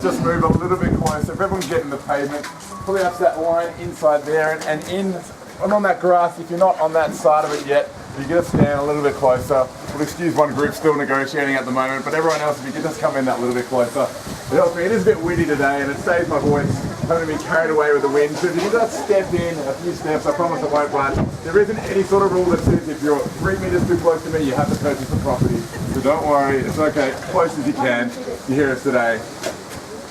Just move a little bit closer. If everyone's getting the pavement, probably up to that line inside there and on that grass. If you're not on that side of it yet, you get to stand a little bit closer. We'll excuse one group still negotiating at the moment, but everyone else, if you could just come in that little bit closer. It helps me. It is a bit windy today and it saves my voice having to be carried away with the wind. So if you just step in a few steps, I promise I won't budge. There isn't any sort of rule that says if you're 3 meters too close to me, you have to purchase the property. So don't worry, it's okay. Close as you can. You hear us today.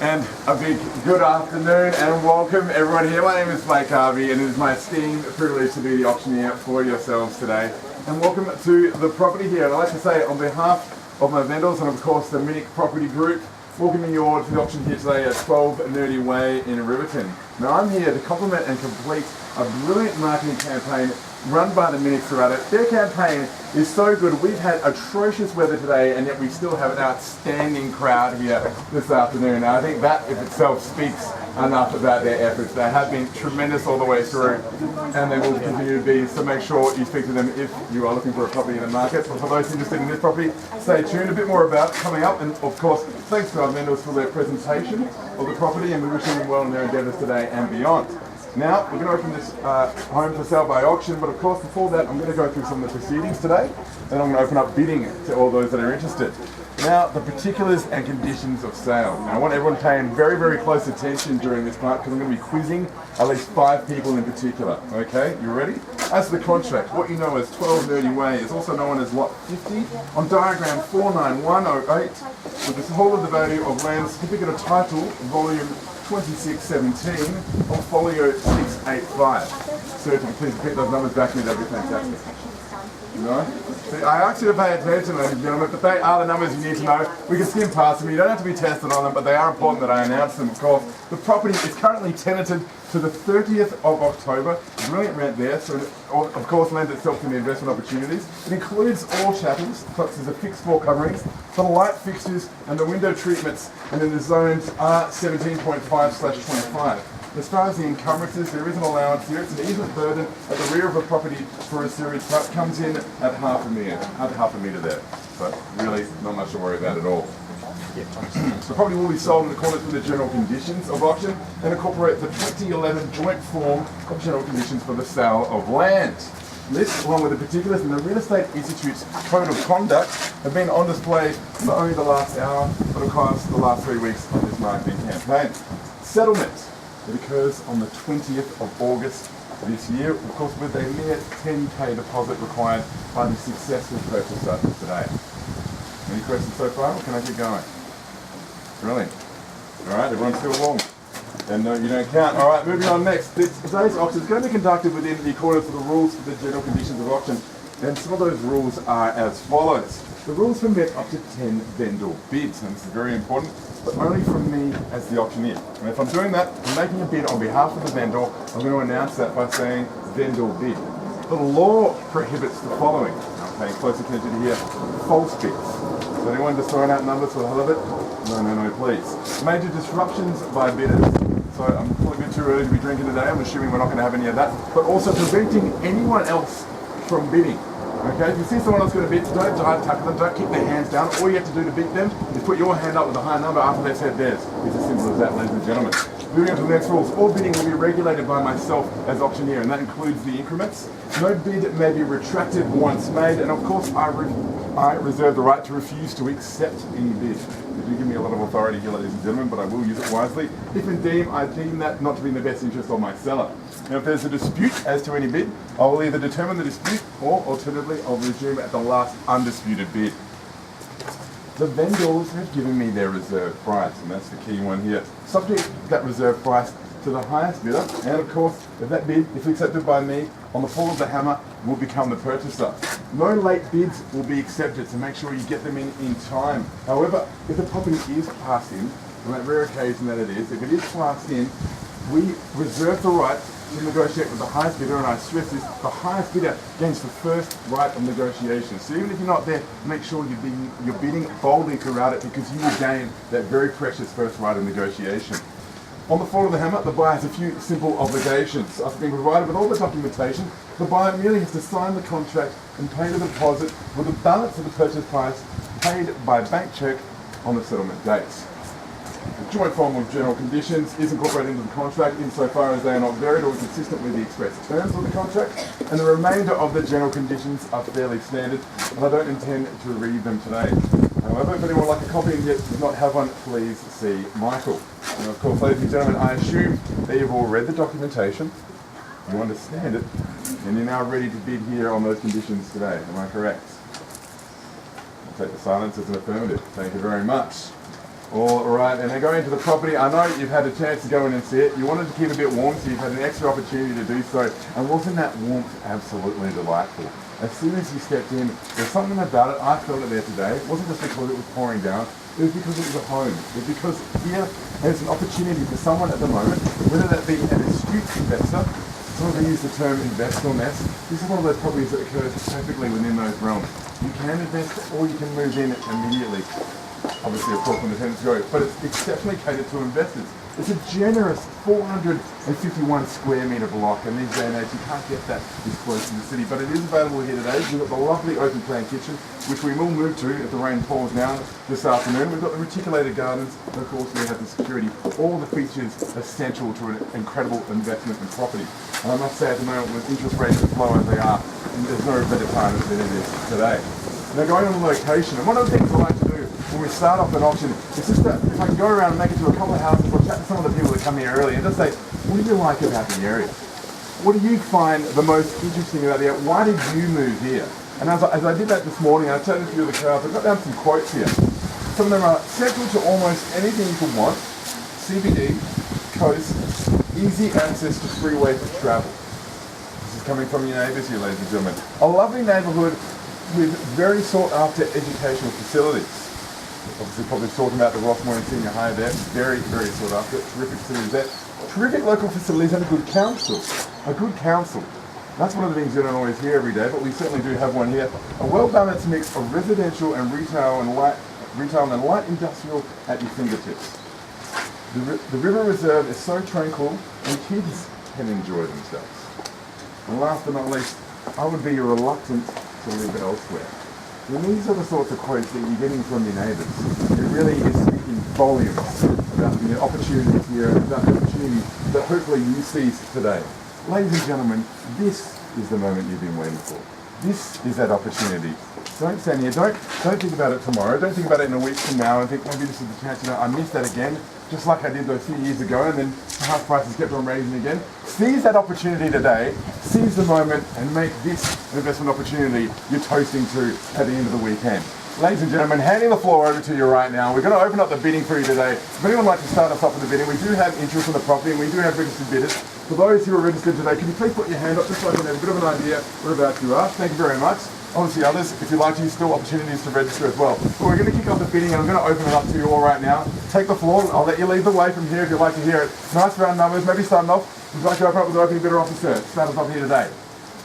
And a big good afternoon and welcome everyone here. My name is Blake Garvey and it is my esteemed privilege to be the auctioneer for yourselves today. And welcome to the property here. And I'd like to say on behalf of my vendors and of course the Minic Property Group, welcoming you all to the auction here today at 12 Nurdi Way in Riverton. Now I'm here to complement and complete a brilliant marketing campaign run by the Minics throughout it. Their campaign is so good. We've had atrocious weather today and yet we still have an outstanding crowd here this afternoon. Now, I think that in itself speaks enough about their efforts. They have been tremendous all the way through and they will continue to be, so make sure you speak to them if you are looking for a property in the market. But for those interested in this property, stay tuned. A bit more about coming up, and of course thanks to our vendors for their presentation of the property, and we wish them well in their endeavours today and beyond. Now, we're going to open this home for sale by auction, but of course before that I'm going to go through some of the proceedings today, then I'm going to open up bidding to all those that are interested. Now, the particulars and conditions of sale. Now, I want everyone paying very, very close attention during this part because I'm going to be quizzing at least 5 people in particular. Okay, you ready? As for the contract, what you know as 12 Nurdi Way is also known as Lot 50 on diagram 49108 with the whole of the value of land certificate of title, volume 2617 on folio 685. Sir, if you please repeat those numbers back to me, that'd be fantastic. No? See, I asked you to pay attention, ladies and gentlemen, but they are the numbers you need to know. We can skim past them, you don't have to be tested on them, but they are important that I announce them, of course. The property is currently tenanted to the 30th of October. Brilliant rent there, so it, of course, lends itself to the investment opportunities. It includes all chattels, such as the fixed floor coverings, the light fixtures, and the window treatments, and then the zones are 17.5/25. As far as the encumbrances, there is an allowance here. It's an easement burden at the rear of a property for a sewage pipe. Comes in at half a metre there. So really not much to worry about at all. The property will be sold in accordance with the general conditions of auction and incorporate the 2011 joint form of general conditions for the sale of land. This, along with the particulars in the Real Estate Institute's Code of Conduct, have been on display not only the last hour, but of course the last 3 weeks of this marketing campaign. Settlement. It occurs on the 20th of August this year, of course with a mere 10k deposit required by the successful purchaser today. Any questions so far, or can I keep going? Brilliant. Alright, everyone's still warm. And no, you don't count. Alright, moving on next. Today's auction is going to be conducted within the accordance with the rules for the general conditions of auction. And some of those rules are as follows. The rules permit up to 10 vendor bids, and this is very important, but only from me as the auctioneer. And if I'm doing that, I'm making a bid on behalf of the vendor, I'm going to announce that by saying vendor bid. The law prohibits the following. I'm paying close attention here. False bids. So anyone just throwing out numbers for the hell of it? No, please. Major disruptions by bidders. So I'm probably a bit too early to be drinking today. I'm assuming we're not going to have any of that. But also preventing anyone else from bidding. Okay, if you see someone else going to bid, don't dive tackle them, don't keep their hands down. All you have to do to beat them is put your hand up with a high number after they've said theirs. It's as simple as that, ladies and gentlemen. Moving on to the next rules. All bidding will be regulated by myself as auctioneer, and that includes the increments. No bid may be retracted once made, and of course I reserve the right to refuse to accept any bid. You do give me a lot of authority here, ladies and gentlemen, but I will use it wisely if indeed I deem that not to be in the best interest of my seller. Now, if there's a dispute as to any bid, I will either determine the dispute or alternatively I'll resume at the last undisputed bid. The vendors have given me their reserve price, and that's the key one here. Subject that reserve price to the highest bidder, and of course, if that bid, if accepted by me, on the fall of the hammer, will become the purchaser. No late bids will be accepted, so make sure you get them in time. However, if the property is passed in, on that rare occasion that it is, if it is passed in, we reserve the right to negotiate with the highest bidder, and I stress this, the highest bidder gains the first right of negotiation. So even if you're not there, make sure you're bidding boldly throughout it because you will gain that very precious first right of negotiation. On the fall of the hammer, the buyer has a few simple obligations. After being provided with all the documentation, the buyer merely has to sign the contract and pay the deposit with the balance of the purchase price paid by bank cheque on the settlement dates. The joint form of general conditions is incorporated into the contract insofar as they are not varied or consistent with the express terms of the contract, and the remainder of the general conditions are fairly standard, and I don't intend to read them today. However, if anyone would like a copy and yet does not have one, please see Michael. And of course, ladies and gentlemen, I assume that you've all read the documentation, you understand it, and you're now ready to bid here on those conditions today. Am I correct? I'll take the silence as an affirmative. Thank you very much. All right, and then going into the property, I know you've had a chance to go in and see it. You wanted to keep it a bit warm, so you've had an extra opportunity to do so. And wasn't that warmth absolutely delightful? As soon as you stepped in, there's something about it, I felt it there today. It wasn't just because it was pouring down, it was because it was a home. It was because here there's an opportunity for someone at the moment, whether that be an astute investor, some of them use the term invest or nest. This is one of those properties that occurs perfectly within those realms. You can invest or you can move in immediately. Obviously, of course, when the tenants go, but it's exceptionally catered to investors. It's a generous 451 square metre block, and these days and age you can't get that this close to the city, but it is available here today. We've got the lovely open plan kitchen, which we will move to if the rain pours down this afternoon. We've got the reticulated gardens, and of course we have the security, all the features essential to an incredible investment in property. And I must say at the moment, with interest rates as low as they are, there's no better time than it is today. Now going on the location, and one of the things I like to do when we start off an auction, it's just that if I can go around and make it to a couple of houses or chat to some of the people that come here early and just say, what do you like about the area? What do you find the most interesting about the area? Why did you move here? And as I did that this morning, I chatted to a few of the crowds, I got down some quotes here. Some of them are central to almost anything you could want. CBD, coast, easy access to freeway for travel. This is coming from your neighbours here, ladies and gentlemen. A lovely neighbourhood with very sought after educational facilities. Obviously probably talking about the Rossmoor Senior High there, very, very sought after, terrific facilities there. Terrific local facilities and a good council. A good council. That's one of the things you don't always hear every day, but we certainly do have one here. A well-balanced mix of residential and retail and light industrial at your fingertips. The River Reserve is so tranquil and kids can enjoy themselves. And last but not least, I would be reluctant to live elsewhere. And these are the sorts of quotes that you're getting from your neighbours. It really is speaking volumes about the opportunities here, about the opportunities that hopefully you seize today. Ladies and gentlemen, this is the moment you've been waiting for. This is that opportunity. Don't stand here, don't think about it tomorrow, don't think about it in a week from now and think maybe this is the chance, I missed that again, just like I did those few years ago, and then house prices kept on raising again. Seize that opportunity today, seize the moment, and make this investment opportunity you're toasting to at the end of the weekend. Ladies and gentlemen, handing the floor over to you right now. We're going to open up the bidding for you today. If anyone would like to start us off with the bidding, we do have interest in the property and we do have registered bidders. For those who are registered today, can you please put your hand up just so I can have a bit of an idea whereabouts you are. Thank you very much. Obviously others, if you'd like to, still opportunities to register as well. But we're going to kick off the bidding and I'm going to open it up to you all right now. Take the floor, I'll let you lead the way from here if you'd like to hear it. Nice round numbers, maybe starting off, would you like to open up with the opening bidder officer? Start us off here today.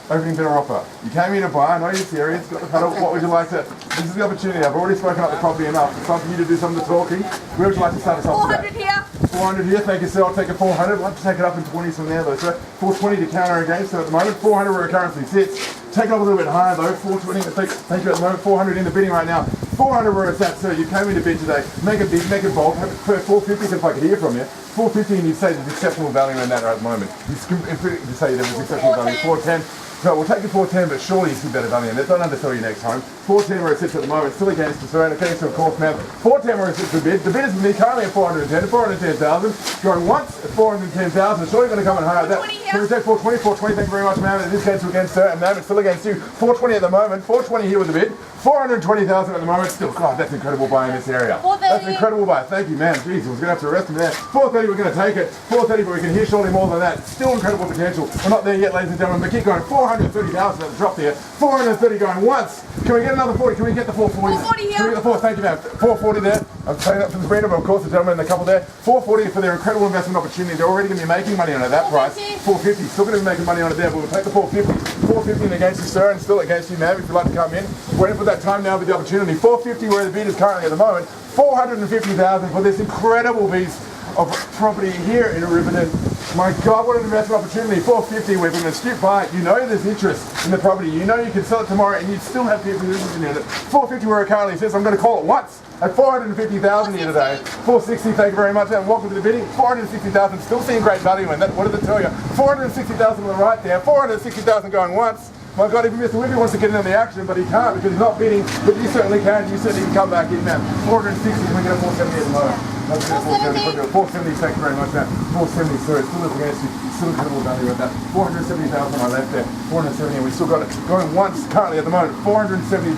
Opening bidder offer. You came here to buy, I know you're serious, got the pedal, what would you like to, this is the opportunity, I've already spoken up the property enough, it's time for you to do some of the talking. Where would you like to start us off today? 400 here. 400 here, thank you sir, I'll take a 400, I'd like to take it up in 20s from there though sir. 420 to counter against, so at the moment, 400 where it currently sits. Take it up a little bit higher though, 420, thank you at the moment, 400 in the bidding right now. 400 where it's at sir, you came in to bid today, make it big, make it bold, have it for 450 if I could hear from you. 450 and you'd say there's exceptional value in that at the moment. You say there was exceptional value, 410. So we'll take the 410, but surely you see better value in it. Don't undersell you next time. 410 where it sits at the moment, still against the surround. Okay, so of course, ma'am. 410 where it sits the bid. The bid is with me currently at 410, 410,000. Going once at 410,000. Surely going to come in higher at that. So we take 420, 420. Thank you very much, ma'am. In this case, we're against her, and ma'am, it's still against you. 420 at the moment. 420 here with the bid. 420,000 at the moment. Still, God, that's incredible buy in this area. That's an incredible buy. Thank you, ma'am. Jesus, we're going to have to arrest him there. 430, we're going to take it. 430, but we can hear surely more than that. Still incredible potential. We're not there yet, ladies and gentlemen, but keep going. 430,000 at the drop there. 430 going once. Can we get another 40? Can we get the 440? 440 here. Can we get the 4? Thank you, ma'am. 440 there. I'm saying that for the freedom, of course, the gentleman and the couple there. 440 for their incredible investment opportunity. They're already going to be making money on it at that price. 450. Still going to be making money on it there, but we'll take the 450. 450 against you, sir, and still against you, ma'am, if you'd like to come in. We're in for that time now with the opportunity. 450 where the bid is currently at the moment. 450,000 for this incredible piece of property here in Riverton. My God, what an investment opportunity. 450 with an astute buyer. You know there's interest in the property. You know you can sell it tomorrow and you still have people interested in it. 450 where it currently sits. I'm going to call it once at 450,000 here today. 460, thank you very much and welcome to the bidding. 460,000, still seeing great value in that. What did it tell you? 460,000 on the right there. 460,000 going once. My God, even Mr. Whippy wants to get in on the action, but he can't because he's not bidding. But you certainly can. You certainly can come back in now. 460, can we get a 470 at the moment? That's good. 470, thank you very much, man. 470, sir. It's still against you. Still incredible value at that. 470,000 on my left there. 470, and we still got it going once currently at the moment. 470,000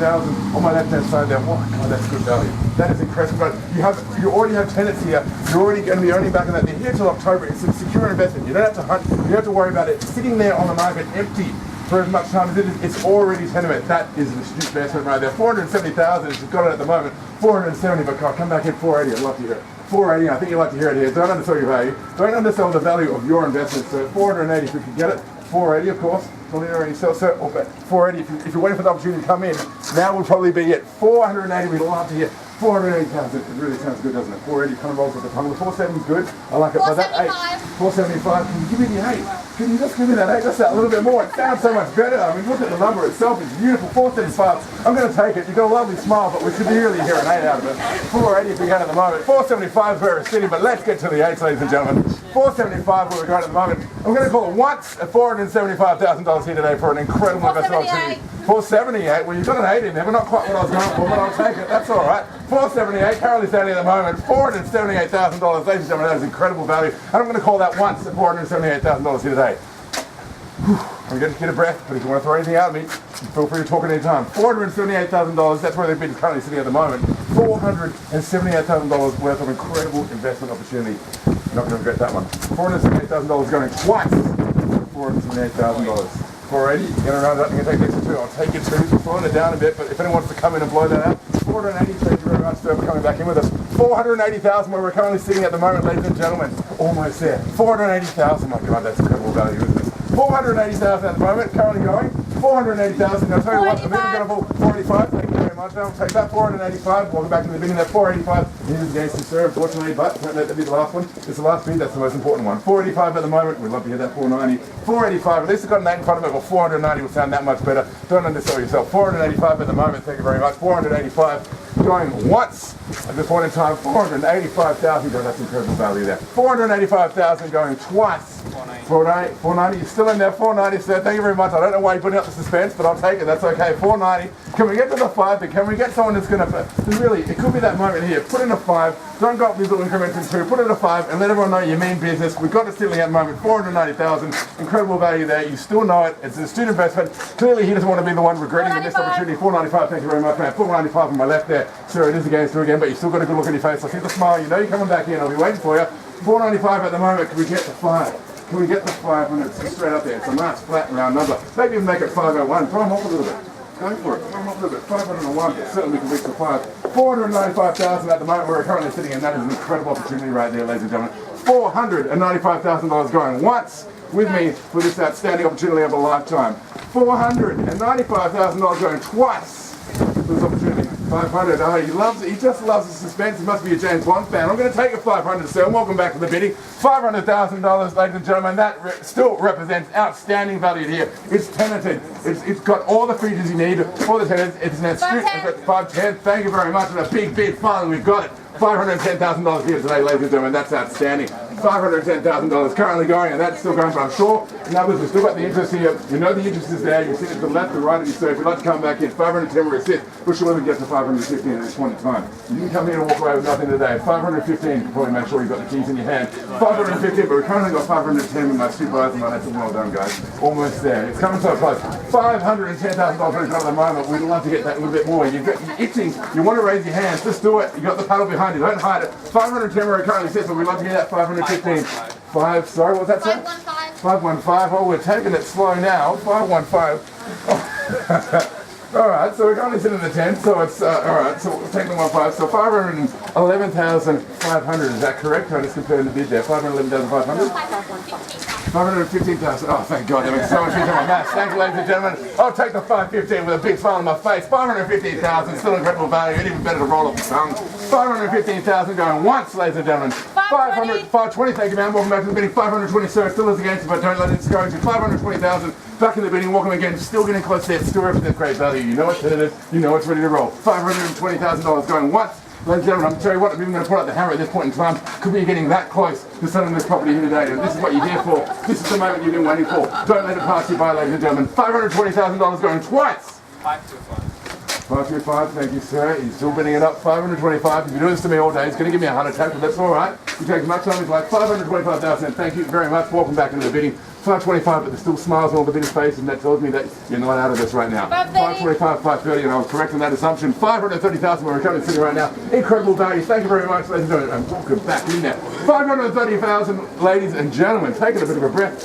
on my left hand side there. Oh my God, that's good value. That is impressive. But you already have tenants here. You're already going to be owning back on that. They're here till October. It's a secure investment. You don't have to hunt. You don't have to worry about it sitting there on the market empty for as much time as it is. It's already tenement. That is an astute investment right there. 470,000 is got it at the moment. 470, but come back in 480. I'd love to hear it. 480, I think you'd like to hear it here. Don't undersell your value. Don't undersell the value of your investment. So 480 if you can get it. 480, of course. Already sell, sir. 480 if you're waiting for the opportunity to come in. Now would probably be at 480. We'd love to hear 480,000. It really sounds good, doesn't it? 480 kind of rolls with the tongue. The 470 is good. I like it. But that 8, 475. Can you give me the 8? Can you just give me that 8? Just that a little bit more. It sounds so much better. I mean, look at the number itself. It's beautiful. 475. I'm going to take it. You've got a lovely smile, but we should really hear an 8 out of it. 480 if we can at the moment. 475 is where it's sitting, but let's get to the 8s, ladies and gentlemen. 475 where we're going at the moment. I'm going to call it once at $475,000 here today for an incredible investment opportunity. 478. Well, you've got an 8 in there, but not quite what I was going for, but I'll take it. That's all right. 478. Currently standing at the moment. $478,000. Ladies and gentlemen, that is incredible value. And I'm going to call that once at $478,000 here today. I'm going to get a breath, but if you want to throw anything out at me, feel free to talk at any time. $478,000, that's where they've been currently sitting at the moment. $478,000 worth of incredible investment opportunity. You're not going to regret that one. $478,000 going twice. $478,000. 480, you're going to round it up, you're going to take the extra 2. I'll take it 2, slowing it down a bit, but if anyone wants to come in and blow that out, 480, thank you very much, sir, for coming back in with us. 480,000 where we're currently sitting at the moment, ladies and gentlemen. Almost there. 480,000, my God, that's incredible value, isn't it? 480,000 at the moment, currently going. 480,000, I'll tell you what, the bidding going to 485, thank you very much. I'll take that 485, welcome back to the bidding, that 485. It is against you, sir, unfortunately, but don't let that be the last one. It's the last bid, that's the most important one. 485 at the moment, we'd love to hear that 490. 485, at least it's got an 8 in front of it, but 490 will sound that much better. Don't undersell yourself. 485 at the moment, thank you very much. 485 going once at this point in time. 485,000, that's incredible value there. 485,000 going twice. 490, you're still in there. 490, sir, thank you very much. I don't know why you're putting up the suspense, but I'll take it, that's okay. 490, can we get to the 5, but can we get someone that's going to, really, it could be that moment here. Put in a 5, don't go up these little increments in 2, put in a 5, and let everyone know you mean business. We've got it sitting at the moment, 490,000, incredible value there. You still know it, it's a student investment. Clearly he doesn't want to be the one regretting the missed opportunity. 495, thank you very much, man. 495 on my left there. Sir, it is against you again, but you still got a good look on your face. I see the smile, you know you're coming back in, I'll be waiting for you. 495 at the moment, can we get the 5? Can we get the 500? It's straight up there. It's a nice flat round number. Maybe even make it 501. Throw them off a little bit. Go for it. Throw them off a little bit. 501. Certainly we can reach the 5. 495,000 at the moment where we're currently sitting, and that is an incredible opportunity right there, ladies and gentlemen. $495,000 going once with me for this outstanding opportunity of a lifetime. $495,000 going twice for this opportunity. 500. Oh, he loves it. He just loves the suspense. He must be a James Bond fan. I'm going to take a 500, sir. Welcome back to the bidding. $500,000, ladies and gentlemen. That still represents outstanding value here. It's tenanted. It's got all the features you need for the tenants. It's an astute. 510. Thank you very much. And a big bid. Finally, we've got it. $510,000 here today, ladies and gentlemen. That's outstanding. $510,000 currently going, and that's still going, but I'm sure numbers have still got the interest here. You know the interest is there. You see it to the left and right of you, so if you'd like to come back in, 510 where it sits, we'll sure we get to 515 at this point in time. You can come here and walk away with nothing today. 515, you can probably make sure you've got the keys in your hand. 515, but we've currently got 510 with my supervisor, and that's well done, guys. Almost there. It's coming so close. $510,000 at the moment. We'd love to get that a little bit more. You're itching. You want to raise your hands. Just do it. You got the paddle behind you. Don't hide it. 510 where it currently sits, but we'd love to get that 515. Sorry, what was that, sir? 515. 515. Oh, we're taking it slow now. 515. Oh. All right, so we're currently sitting in the 10, so it's, all right, so we'll take the 15. So 511,500, is that correct? I just compared the bid there. 511,500? 515,000. Oh, thank God, that makes so much easier on my maths. Thank you, ladies and gentlemen. I'll take the 515 with a big smile on my face. 515,000, still incredible value, and even better to roll off the tongue. 515,000 going once, ladies and gentlemen. 520, thank you, ma'am. Welcome back to the bidding. 520, sir. Still is against you, but don't let it discourage you. 520,000, back in the bidding. Welcome again. Still getting close there. Still represents great value. You know it's headed. You know it's ready to roll. $520,000 going once. Ladies and gentlemen, I'm telling you what, I'm even going to put out the hammer at this point in time. Could be getting that close to selling this property here today. And this is what you're here for. This is the moment you've been waiting for. Don't let it pass you by, ladies and gentlemen. $520,000 going twice. 525, thank you, sir. He's still bidding it up. 525. If you do this to me all day, he's going to give me a heart attack, but that's all right. You take as much time as you like. 525,000. Thank you very much. Welcome back into the bidding. 525, but there's still smiles on all the bidder's faces, and that tells me that you're not out of this right now. 525, 530, and I was correct on that assumption. 530,000, we're currently sitting right now. Incredible value. Thank you very much, ladies and gentlemen. And welcome back in there. 530,000, ladies and gentlemen. Taking a bit of a breath.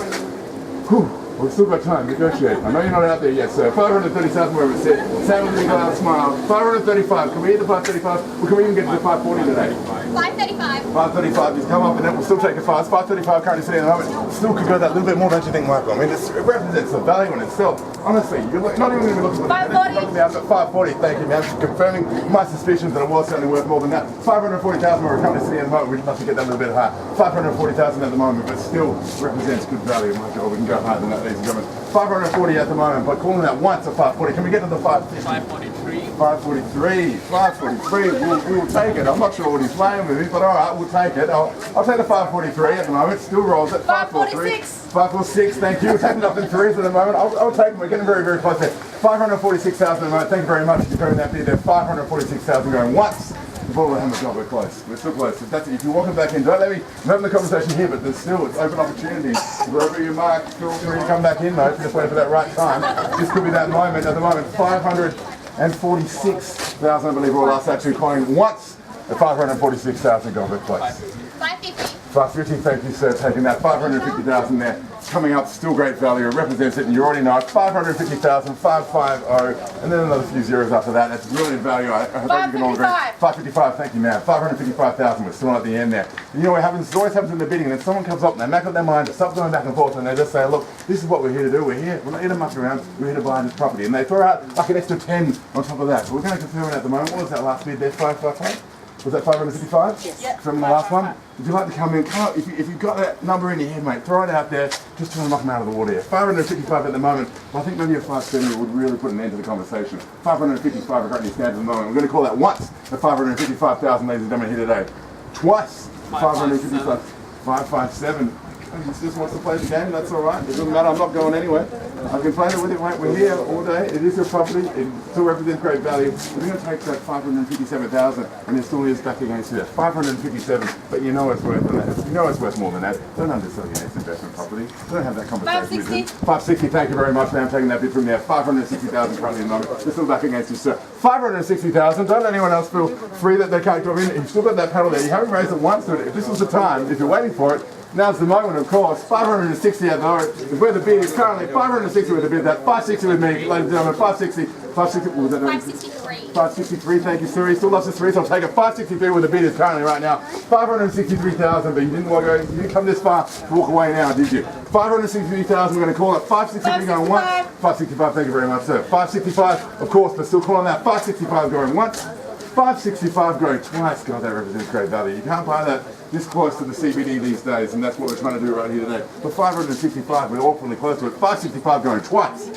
Whew. We've still got time to negotiate. I know you're not out there yet, sir. 530,000 wherever it's set. Sam with a big loud smile. 535. Can we hit the 535? Or can we even get to the 540 today? 535. 535. He's come up and then we'll still take it fast. 535 currently sitting at the moment. Still could go that little bit more, don't you think, Michael? I mean, it represents the value in itself. Honestly, you're not even going to be looking at it. 540. 540. Thank you, man. Confirming my suspicions that it was certainly worth more than that. 540,000 we're currently sitting at the moment. We'd love to get that a little bit higher. 540,000 at the moment, but still represents good value. My God, we can go higher than that. 540 at the moment, but calling that once a 540. Can we get to the 550? 543. 543. 543. We'll take it. I'm not sure what he's playing with me, but all right, we'll take it. I'll take the 543 at the moment. Still rolls at 543. 546. Thank you. We're taking up in threes at the moment. I'll take them. We're getting very, very close there. 546,000 at the moment. Thank you very much for putting that bid there. 546,000 going once. Before we're we're close. We're still close. If you're walking back in, don't let me. I'm having the conversation here, but there's still it's open opportunity. Wherever you mark, feel free to come back in, mate. Just wait for that right time. This could be that moment. At the moment, 546,000, I believe, we're last actually calling once. At 546,000, go with close. 550. 550, thank you, sir. Taking that 550,000 there. Coming up, still great value. It represents it, and you already know it. 550,000, 550, and then another few zeros after that. That's brilliant value. I hope you can all agree. 555, thank you, man. 555,000. We're still at the end there. You know what happens? It always happens in the bidding, and then someone comes up and they make up their mind to stop going back and forth, and they just say, look, this is what we're here to do. We're not here to muck around. We're here to buy this property, and they throw out like an extra 10 on top of that. So we're going to confirm it at the moment. What was that last bid there? 555. Was that 555? Yes. From the last one? Would you like to come in? Come up, if you've got that number in your head, mate, throw it out there. Just try and knock them out of the water here. 555 at the moment. Well, I think maybe a 570 would really put an end to the conversation. 555 are currently stands at the moment. We're going to call that once the 555,000, ladies and gentlemen, here today. Twice 555. 557. He just wants to play the game, that's all right. It doesn't matter, I'm not going anywhere. I can play it with it, mate. We're here all day. It is your property. It still represents great value. We're going to take that 557,000 and it still is back against you there. 557, but you know it's worth more than that. You know it's worth more than that. Don't undersell your next investment property. Don't have that conversation with them. 560, thank you very much, man. I'm taking that bid from there. 560,000 currently in the moment. It's still back against you, sir. 560,000. Don't let anyone else feel free that they can't go in. You've still got that paddle there. You haven't raised it once. So if this was the time, if you're waiting for it, now's the moment, of course. 560 at the moment is where the bid is currently. 560 with the bid. That 560 with me, ladies and gentlemen. 560. 560. What was that? 563. 563. Thank you, sir. He still loves his three, so I'll take it. 563 with the bid is currently right now. 563,000, but you didn't want to go. You didn't come this far to walk away now, did you? 563,000. We're going to call it 563 going once. 565. Thank you very much, sir. 565, of course, but still calling that 565 going once. 565 going twice. God, that represents great value. You can't buy that this close to the CBD these days, and that's what we're trying to do right here today. But 565, we're awfully close to it. 565 going twice.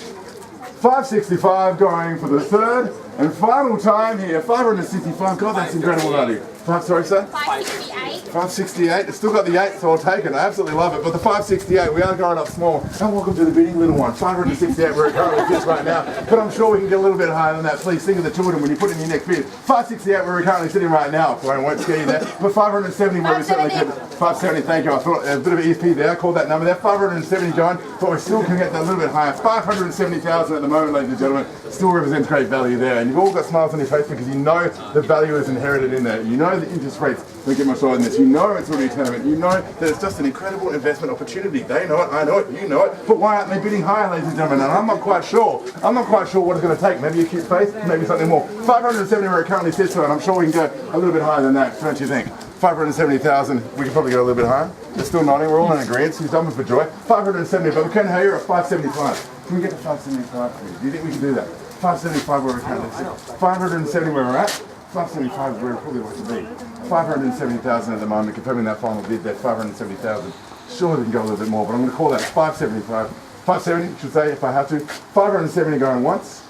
565 going for the third and final time here. 565. God, that's incredible value. Sorry, sir? 568. 568. It's still got the 8, so I'll take it. I absolutely love it. But the 568, we are going up small. And welcome to the bidding, little one. 568, where it currently sits right now. But I'm sure we can get a little bit higher than that. Please think of the two of them when you put in your next bid. 568, where we're currently sitting right now. So I won't scare you there. But 570, where we certainly kept it. 570, thank you. I thought a bit of ESP there. I called that number there. 570 going, but we still can get that a little bit higher. 570,000 at the moment, ladies and gentlemen. Still represents great value there. And you've all got smiles on your face because you know the value is inherited in there. You know the interest rates don't get much higher than this. You know it's a retirement. You know that it's just an incredible investment opportunity. They know it, I know it, you know it. But why aren't they bidding higher, ladies and gentlemen? And I'm not quite sure. I'm not quite sure what it's going to take. Maybe a cute face, maybe something more. 570 where it currently sits, and I'm sure we can go a little bit higher than that, don't you think? 570,000. We could probably go a little bit higher. They're still nodding. We're all in agreement. He's jumping for joy. 570, but we can hire at 575. Can we get to 575, please? Do you think we can do that? 575 where we're currently sitting. 570 where we're at. 575 is where we probably want to be. 570,000 at the moment. Confirming that final bid there. 570,000. Sure, we can go a little bit more, but I'm going to call that 575. 570, should say, if I have to. 570 going once.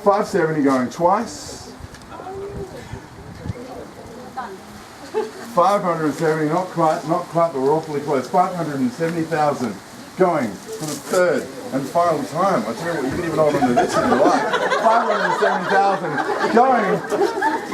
570 going twice. 570, not quite, but we're awfully close. 570,000 going for the third and final time. I tell you what, you can even hold on to this if you like. 570,000 going.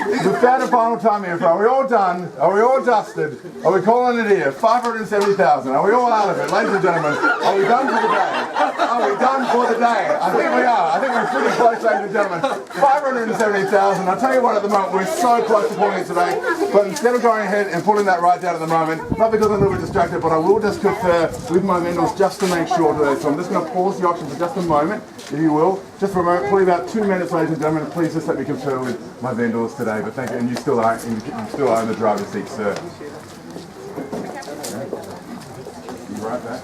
The third and final time here. Are we all done? Are we all dusted? Are we calling it here? 570,000. Are we all out of it? Ladies and gentlemen, are we done for the day? Are we done for the day? I think we are. I think we're pretty close, ladies and gentlemen. 570,000. I'll tell you what, at the moment, we're so close to calling it today. But instead of going ahead and putting that right down at the moment, not because I'm a little bit distracted, but I will just confer with my vendors just to make sure today. So I'm just going to pause the auction for just a moment, if you will. Just for a moment, probably about 2 minutes, ladies and gentlemen. Please just let me confer with my vendors today. But thank you, and you still are in the driver's seat, sir. You right back.